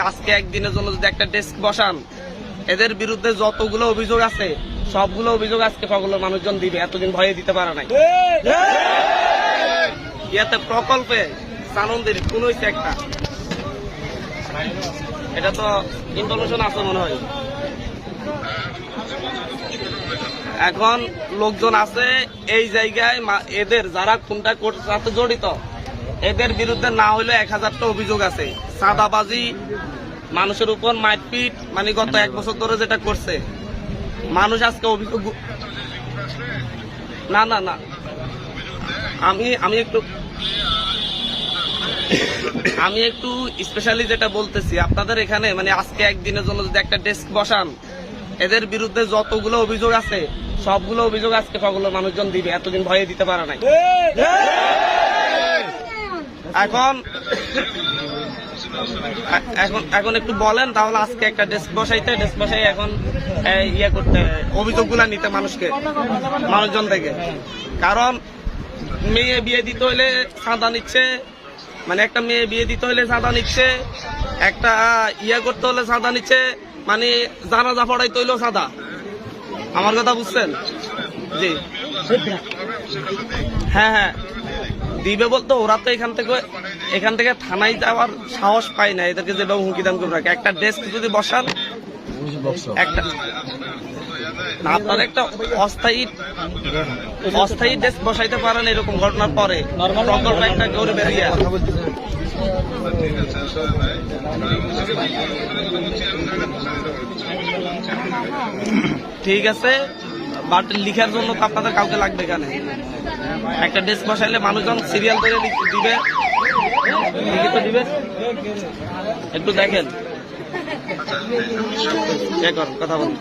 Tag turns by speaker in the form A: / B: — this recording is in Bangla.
A: আজকে একদিনের জন্য যদি একটা ডেস্ক বসান, এদের বিরুদ্ধে যতগুলো অভিযোগ আছে সবগুলো অভিযোগ আজকে সকল মানুষজন দিবে, এতদিন ভয়ে দিতে পারে নাই। ইয়াতে প্রকল্পে সানন্দের কোন হয়েছে একটা, এটা তো ইনফরমেশন আছে মনে হয়। এখন লোকজন আছে এই জায়গায়, এদের যারা খুনটা সাথে জড়িত এদের বিরুদ্ধে না হইলে 1000টা অভিযোগ আছে। চাঁদাবাজি, মানুষের উপর মারপিট, মানে গত 1 বছর ধরে যেটা করছে মানুষ আজকে অভিযোগ। না না না, আমি একটু স্পেশালি যেটা বলতেছি আপনাদের এখানে, মানে আজকে একদিনের জন্য যদি একটা ডেস্ক বসান, এদের বিরুদ্ধে যতগুলো অভিযোগ আছে সবগুলো অভিযোগ আজকে সকল মানুষজন দিবে, এতদিন ভয়ে দিতে পারে নাই। এখন এখন একটু বলেন তাহলে আজকে একটা ডেস্ক বসাই এখন ইয়ে করতে, অভিযোগগুলা নিতে মানুষজন থেকে। কারণ মেয়ে বিয়ে দিতে হইলে চাঁদা নিচ্ছে, মানে একটা মেয়ে বিয়ে দিতে হইলে চাঁদা নিচ্ছে, একটা ইয়ে করতে হলে চাঁদা নিচ্ছে, মানে জানাজা পড়াইতে হইলেও চাঁদা। আমার কথা বুঝছেন? জি হ্যাঁ হ্যাঁ, দিবে বলতো ওরা তো এখান থেকে থানায় যাওয়ার সাহস পায় না, এদেরকে যেভাবে হুমকি দাম করে রাখে। একটা ডেস্ক যদি বসান, একটা আপনার একটা অস্থায়ী ডেস্ক বসাইতে পারেন, এরকম ঘটনার পরে প্রকল্প একটা গৌরব এরিয়া। ঠিক আছে, বাট লিখার জন্য তো আপনাদের কাউকে লাগবে এখানে। একটা ডেস্ক বসাইলে মানুষজন সিরিয়াল করে দিবে, লিখিত দিবে। একটু দেখেন, কথা বলুন।